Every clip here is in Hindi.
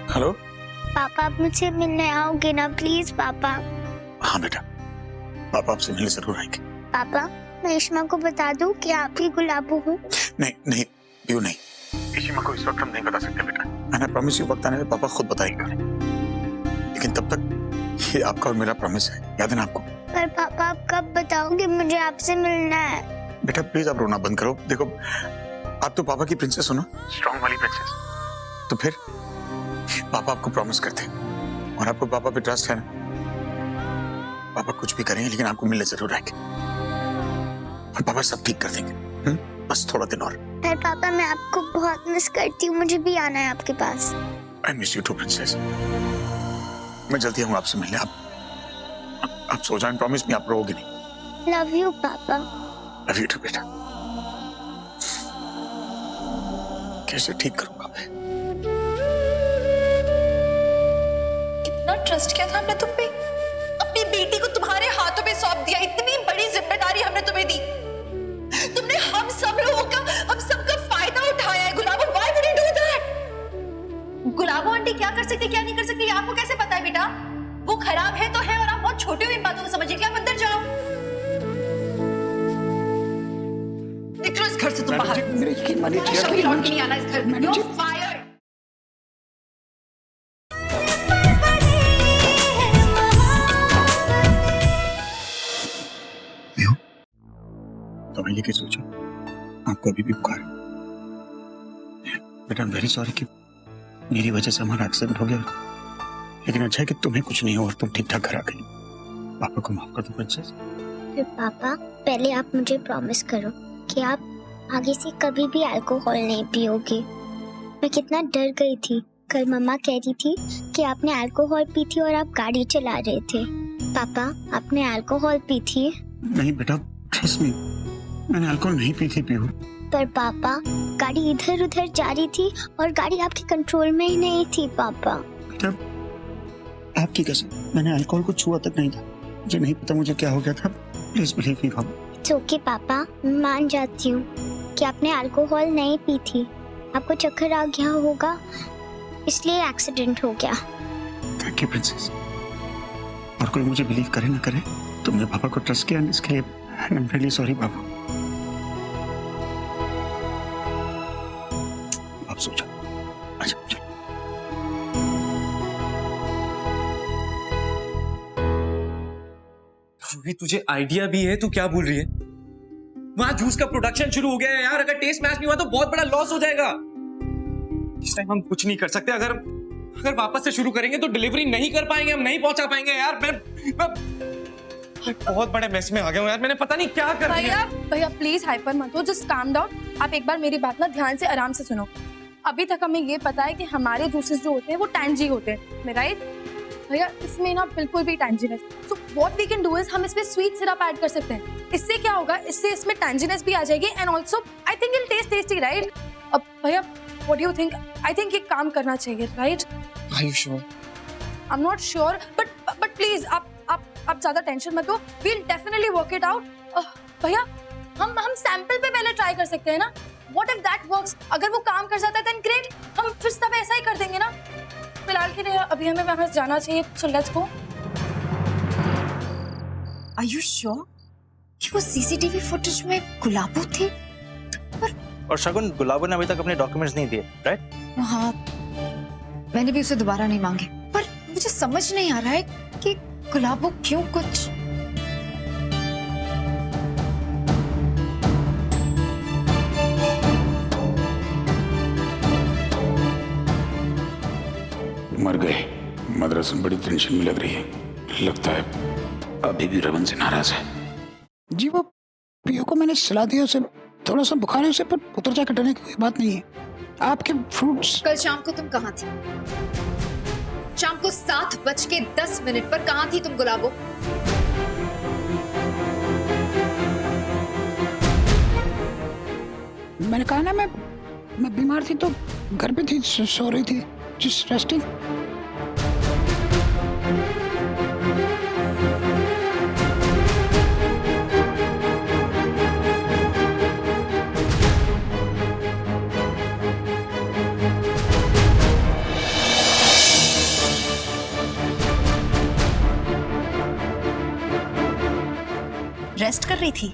हेलो। पापा आप मुझसे मिलने आओगे ना प्लीज पापा? हाँ बेटा, पापा आपसे मिलने जरूर आएंगे। पापा मैं इश्मा को बता दूं कि आप ही गुलाबो हूँ? नहीं नहीं पीयू नहीं, इशिमा को इस वक्त हम नहीं बता सकते बेटा। मैंने प्रॉमिस यू वक्त आने में पापा खुद बताएंगे उन्हें, लेकिन तब तक ये आपका और मेरा प्रॉमिस है, याद है ना आपको? पर पापा आप कब बताओगे? मुझे आपसे मिलना है। बेटा प्लीज आप रोना बंद करो। देखो आप तो पापा की प्रिंसेस हो ना, स्ट्रॉन्ग वाली प्रिंसेस। तो फिर पापा आपको प्रॉमिस करते हैं और आपको पापा पे ट्रस्ट है ना। पापा कुछ भी करेंगे लेकिन आपको मिलने जरूर आएंगे और पापा सब ठीक कर देंगे। बस थोड़ा दिन और। पर पापा मैं आपको बहुत मिस करती हूँ, मुझे भी आना है आपके पास। I miss you too princess. मैं जल्दी आऊंगा आपसे मिलने। आप सो जाएं, प्रॉमिस मी आप रोओगे नहीं। लव यू पापा। लव यू टू बेटा। कैसे ठीक करूंगा मैं? कितना ट्रस्ट किया था हमने तुम पे, अपनी बेटी को तुम्हारे हाथों पे सौंप दिया, इतनी बड़ी जिम्मेदारी हमने तुम्हें दी, तुमने हम सब लोगों का, हम सबका फायदा उठाया है। गुलाबो, why would you do that? Gulabo aunty क्या कर सकती क्या नहीं कर सकती आपको कैसे पता है बेटा? वो खराब है तो है और आप बहुत छोटे हो इन बातों को समझिए कि आप अंदर जाओ। निकलो इस घर से तुम बाहर। कभी लौट के नहीं आना इस घर में। You're fired. दवाई लेके सोचो, आपको अभी भी बुखार है। बेटा आई एम वेरी सॉरी कि मेरी वजह से हमारा एक्सीडेंट हो गया, लेकिन अच्छा है कि तुम्हें कुछ नहीं हो और तुम ठीक ठाक घर आ गई। पापा को माफ कर दो प्रिंसेस। फिर पापा पहले आप मुझे प्रॉमिस करो कि आप आगे से कभी भी अल्कोहल नहीं पियोगे। मैं कितना डर गई थी, कल मम्मा कह रही थी कि आपने अल्कोहल पी थी और आप गाड़ी चला रहे थे। पापा आपने अल्कोहल पी थी? नहीं बेटा ट्रस्ट मी, मैंने अल्कोहल नहीं पी थी पीहू। पर पापा गाड़ी इधर उधर जा रही थी और गाड़ी आपके कंट्रोल में ही नहीं थी पापा। बेटा आपकी कसम, मैंने अल्कोहल को छुआ तक नहीं था। मुझे नहीं पता मुझे क्या हो गया था। प्लीज बिलीव मी पापा। ओके पापा, मान जाती हूँ कि आपने अल्कोहल नहीं पी थी, आपको चक्कर आ गया होगा इसलिए एक्सीडेंट हो गया। Thank you princess. और कोई मुझे बिलीव करे ना करे, तुमने पापा को ट्रस्ट किया इसके लिए आई एम रियली सॉरी पापा। आप सो जाओ। अच्छा चलो। जूही तुझे आइडिया भी है, तू क्या बोल रही है? वहां जूस का प्रोडक्शन शुरू हो गया है यार, अगर टेस्ट मैच नहीं हुआ तो बहुत बड़ा लॉस हो जाएगा। इस टाइम हम कुछ नहीं कर सकते। अगर वापस से शुरू करेंगे तो डिलीवरी नहीं कर पाएंगे, हम नहीं पहुंचा पाएंगे यार। मैं बहुत बड़े मेस में आ गया हूं यार, मैंने पता नहीं क्या कर दिया। भैया प्लीज हाइपर मत हो, जस्ट काम डाउन। आप एक बार मेरी बात ना ध्यान से आराम से सुनो। अभी तक हमें ये पता है कि हमारे जूसेस जो होते हैं वो टैंजी होते हैं, राइट? भैया इसमें ना बिल्कुल भी tanginess, so what we can do is हम इसमें स्वीट सिरप ऐड कर सकते हैं। इससे क्या होगा, इससे इसमें टैंजीनेस भी आ जाएगी and also I think it taste tasty, right? अब भैया what do you think? I think ये काम करना चाहिए, right? Are you sure? I am not sure but please आप ज्यादा टेंशन मत लो, we'll definitely work it out। भैया हम सैंपल पे पहले ट्राई कर सकते हैं ना। What if that works? अगर वो काम कर जाता है then great, हम फिर सब ऐसा ही कर देंगे ना। फिलहाल के लिए अभी हमें वहां जाना चाहिए, so let's go। Are you sure कि वो सीसीटीवी फुटेज में गुलाबो थे? और शगुन, गुलाबो ने अभी तक अपने डॉक्यूमेंट्स नहीं दिए, राइट? हाँ, मैंने भी उसे दोबारा नहीं मांगे, पर मुझे समझ नहीं आ रहा है कि गुलाबो क्यों कुछ। मर गए। मद्रास में बड़ी टेंशन में लग रही है, लगता है अभी भी रमन से नाराज है। जी वो पियो को मैंने सलाह दिया, उसे थोड़ा सा बुखार है उसे, पर उतर जाकर डरने की कोई बात नहीं है। आपके फ्रूट्स। कल शाम को तुम कहाँ थी? शाम को 7:10 पर कहाँ थी तुम गुलाबो? मैंने कहा ना मैं बीमार थी तो घर पे थी, सो रही थी, जस्ट रेस्टिंग। रेस्ट कर रही थी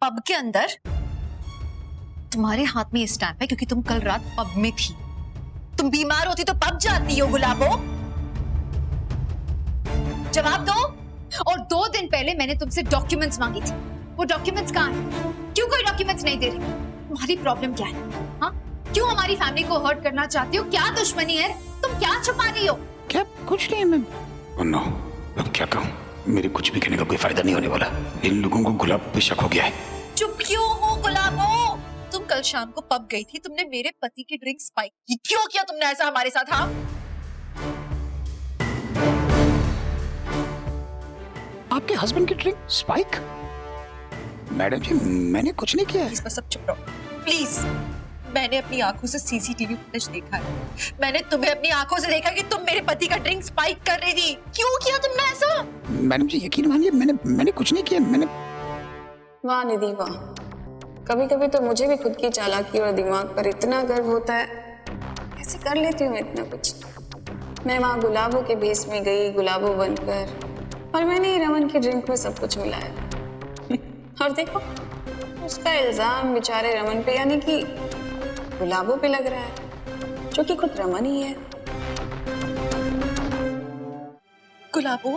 पब के अंदर। तुम्हारे हाथ में ये स्टैम्प है क्योंकि तुम कल रात पब में थी। तुम बीमार होती तो पब जाती हो गुलाबो। जवाब दो। और 2 दिन पहले मैंने तुमसे डॉक्यूमेंट्स मांगी थी, वो डॉक्यूमेंट्स कहाँ हैं? क्यों कोई डॉक्यूमेंट्स नहीं दे रही? तुम्हारी प्रॉब्लम क्या है? हाँ, क्यों हमारी फैमिली को हर्ट करना चाहती हो? क्या दुश्मनी है? तुम क्या छुपा रही हो? क्या कुछ नहीं मैं नो, अब क्या कहूँ, मेरे कुछ भी कहने का कोई फायदा नहीं होने वाला। इन लोगों को गुलाब पे शक हो गया है। चुप क्यों हो गुलाबो? तुम कल शाम को पब गई थी, तुमने मेरे पति की ड्रिंक स्पाइक की। क्यों किया तुमने ऐसा हमारे साथ? हाँ, आपके हस्बैंड की ड्रिंक स्पाइक? मैडम जी मैंने कुछ नहीं किया है। इस पर सब चुप रहो प्लीज। मैंने अपनी आंखों से सीसीटीवी फुटेज देखा है। मैंने तुम्हें अपनी आंखों से देखा कि तुम मेरे पति का ड्रिंक स्पाइक कर रही थी। क्यों किया तुमने ऐसा? मैडम जी यकीन मानिए मैंने कुछ नहीं किया। मैंने वाह निधि वाह, कभी कभी तो मुझे भी खुद की चालाकी और दिमाग पर इतना गर्व होता है। कैसे कर लेती हूँ मैं इतना कुछ। मैं वहाँ गुलाबों के भेस में गई, गुलाबों बनकर, और मैंने ही रमन की ड्रिंक में सब कुछ मिलाया। और देखो उसका इल्जाम बेचारे रमन पे यानी कि गुलाबों पे लग रहा है, जो कि खुद रमन ही है। गुलाबो,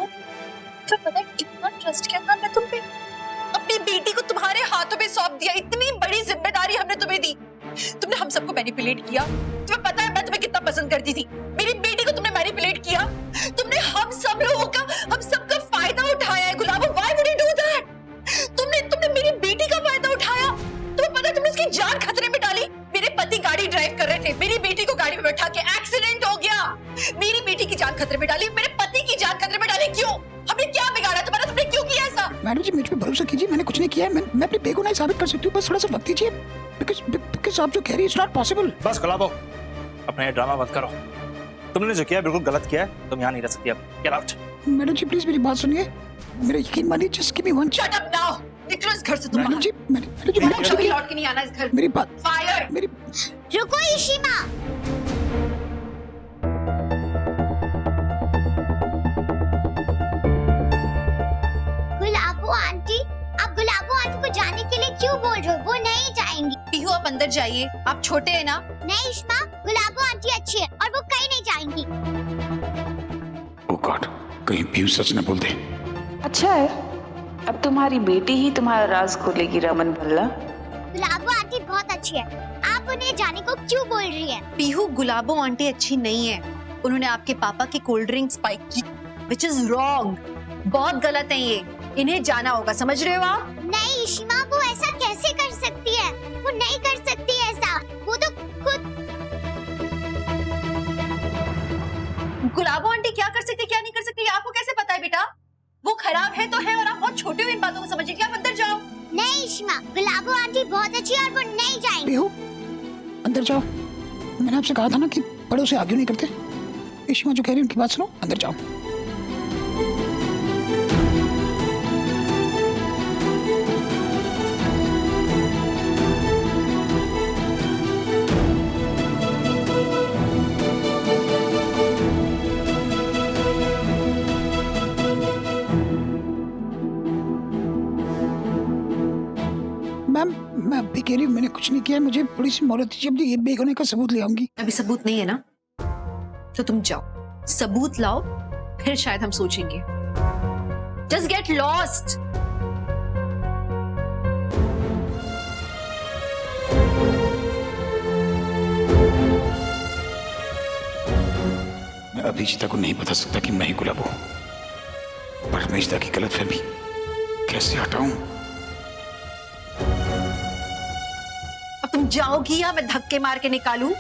तो पता है कितना ट्रस्ट किया था मैं तुम पे। अपनी बेटी को तुम्हारे हाथों पे सौंप दिया। इतनी बड़ी जिम्मेदारी हमने तुम्हें दी। तुमने हम सबको मैनिपुलेट किया। तुम्हें पता है मैं तुम्हें कितना पसंद करती थी। मेरी बेटी को तुमने मैनिपुलेट किया। तुमने हम सब लोगों का, हम सबका फायदा उठाया है Gulabo. Why would you do that? तुमने मेरी बेटी का फायदा उठाया। तुम्हें पता है तुमने उसकी जान खतरे में डाली। मेरे पति गाड़ी ड्राइव कर रहे थे, मेरी बेटी को गाड़ी में बैठा के एक्सीडेंट हो गया। मेरी बेटी की जान खतरे में डाली, मेरे पति की जान खतरे में डाली। क्यों? हमने क्या बिगाड़ा तुम्हारा? तुमने क्यों किया ऐसा? मैडम जी मुझ पे भरोसा कीजिए, मैंने कुछ नहीं किया है। मैं अपनी बेगुनाही साबित कर सकती हूँ, बस थोड़ा सा वक्त दीजिए। बिकॉज़ आप जो कह रही है इट्स नॉट पॉसिबल। बस गुलाबो, अपना ये ड्रामा बंद करो। तुमने जो किया बिल्कुल गलत किया है। तुम यहाँ नहीं रह सकती अब। Get out. Madam ji please मेरी बात सुनिए, मेरा यकीन मानिए, just give me one shut up now. निकलो इस घर से तुम। मैडम जी कभी लौट के नहीं आना इस घर में। मेरी बात फायर। मेरी रुको इशिमा, गुलाबो आंटी, आप गुलाबो आंटी को जाने के लिए क्यों बोल रहे हो? वो नहीं जाएंगी। पीहू आप अंदर जाइए, आप छोटे हैं ना। नहीं इशिमा, गुलाबो आंटी अच्छी है और वो कहीं नहीं जाएंगी। ओह गॉड, कहीं पीयू सच न बोल दे। अच्छा है, अब तुम्हारी बेटी ही तुम्हारा राज खोलेगी रमन भल्ला। गुलाबो आंटी बहुत अच्छी है, आप उन्हें जाने को क्यों बोल रही है? पीहू, गुलाबो आंटी अच्छी नहीं है। उन्होंने आपके पापा की कोल्ड ड्रिंक स्पाइक की, which is wrong। बहुत गलत है ये। इन्हें जाना होगा, समझ रहे हो आप? नहीं इशिमा, वो ऐसा कैसे कर सकती है? वो नहीं कर सकती ऐसा। वो तो खुद। गुलाबो आंटी क्या कर सकती, क्या नहीं कर सकती, आपको कैसे पता है बेटा? वो खराब है तो है, और आप बहुत छोटे हो इन बातों को समझिए। क्या आप अंदर जाओ। नहीं इशिमा, गुलाबो आंटी बहुत अच्छी है और वो नहीं जाएंगी। पीयू अंदर जाओ, मैंने आपसे कहा था ना कि बड़ों से आगे नहीं करते। इशिमा जो कह रही है उनकी बात सुनो, अंदर जाओ। मैम मैं अभी कह रही हूँ मैंने कुछ नहीं किया, मुझे थोड़ी सी मोहलत दीजिए, अपनी ये बेगुनाही का सबूत ले आऊंगी। अभी सबूत नहीं है ना, तो तुम जाओ, सबूत लाओ, फिर शायद हम सोचेंगे। Just get lost. मैं अभिजीता को नहीं बता सकता कि मैं ही गुलाब हूँ, पर अभिजीता की गलतफहमी कैसे हटाऊं? अब तुम जाओगी या मैं धक्के मार के निकालूं?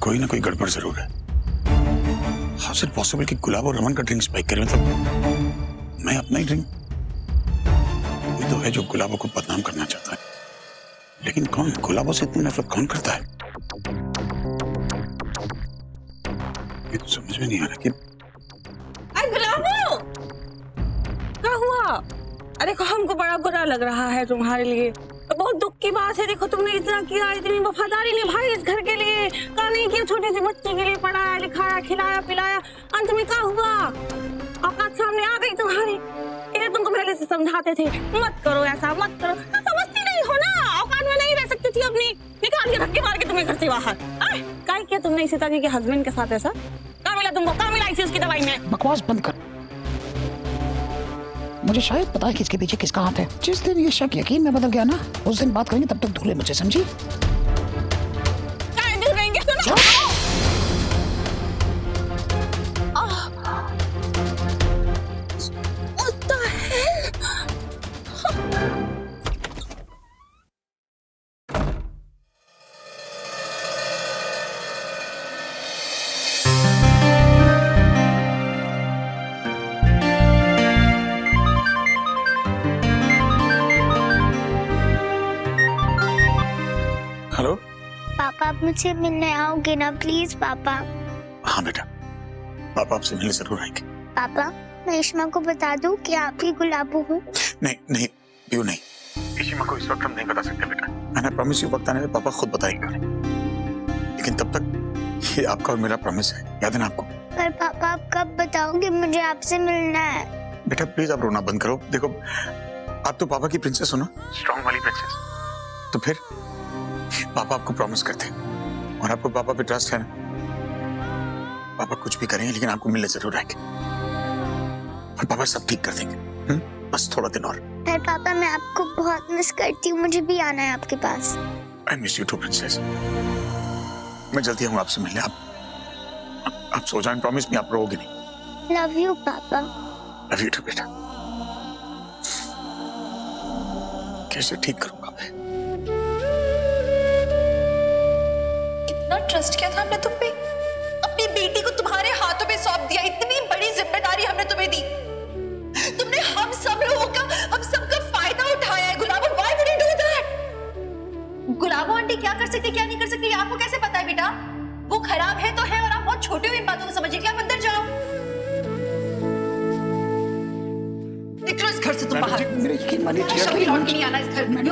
कोई ना कोई गड़बड़ जरूर है। हाउ इज इट पॉसिबल कि गुलाब और रमन का ड्रिंक स्पाइक करे? मतलब मैं अपना ही ड्रिंक, ये तो है जो गुलाबों को बदनाम करना चाहता है, लेकिन कौन? गुलाबों से इतनी नफरत कौन करता है? ये तो समझ में नहीं आ रहा कि गुलाबो क्या हुआ? अरे देखो हमको बड़ा बुरा लग रहा है तुम्हारे लिए, बहुत दुख की बात है। देखो तुमने इतना किया, इतनी वफादारी निभाई इस घर के लिए, कहा नहीं कि छोटी सी बच्ची के लिए पढ़ाया लिखाया खिलाया पिलाया, अंत में क्या हुआ? औकात सामने आ गई तुम्हारी। ये तुमको पहले से समझाते थे मत करो ऐसा मत करो, तो समझती नहीं हो ना, औकात में नहीं रह सकती थी अपनी, निकाल के धक्के मार के तुम्हें घर से बाहर। क्या किया तुमने सीता जी के हस्बैंड के साथ ऐसा? क्या मिला तुमको, क्या मिला इसी उसकी दवाई में? बकवास बंद कर। मुझे शायद पता है कि इसके पीछे किसका हाथ है। जिस दिन ये शक यकीन में बदल गया ना, उस दिन बात करेंगे, तब तक दूर है मुझसे, समझी? क्या दूर रहेंगे? सुनो। हेलो। पापा आप मुझसे मिलने आओगे ना प्लीज पापा? हाँ बेटा, पापा आपसे मिलने जरूर आएंगे। पापा मैं इश्मा को बता दूं कि आप ही गुलाबो हो? नहीं नहीं पीयू नहीं, इशिमा को इस वक्त हम नहीं बता सकते बेटा। मैंने प्रॉमिस यू वक्त आने में पापा खुद बताएंगे उन्हें। लेकिन तब तक ये आपका और मेरा प्रॉमिस है, याद है ना आपको? पर पापा आप कब बताओगे मुझे आपसे मिलना है? बेटा प्लीज आप रोना बंद करो। देखो आप तो पापा की प्रिंसेस हो ना, स्ट्रॉन्ग वाली प्रिंसेस। तो फिर पापा आपको प्रॉमिस करते हैं और आपको पापा पे ट्रस्ट है ना। पापा कुछ भी करेंगे लेकिन आपको मिलने जरूर आएंगे और पापा सब ठीक कर देंगे। बस थोड़ा दिन और। पर पापा मैं आपको बहुत मिस करती हूँ, मुझे भी आना है आपके पास। I miss you too princess. मैं जल्दी आऊंगा आपसे मिलने। आप सो जाएं, प्रॉमिस मी आप रोओगे नहीं। लव यू पापा। लव यू टू बेटा। कैसे ठीक करूंगा मैं? इतना ट्रस्ट किया था हमने तुम पे, अपनी बेटी को तुम्हारे हाथों पे सौंप दिया, इतनी बड़ी जिम्मेदारी हमने तुम्हें दी, तुमने हम सब लोगों का, हम सबका फायदा उठाया है। गुलाबो, why would you do that? Gulabo aunty क्या कर सकती क्या नहीं कर सकती आपको कैसे पता है बेटा? वो खराब है तो है और आप बहुत छोटे हो इन बातों को समझिए। क्या आप अंदर जाओ, निकलो इस घर से तुम बाहर। मेरे यकीन मानिए, कभी लौट के नहीं आना इस घर में।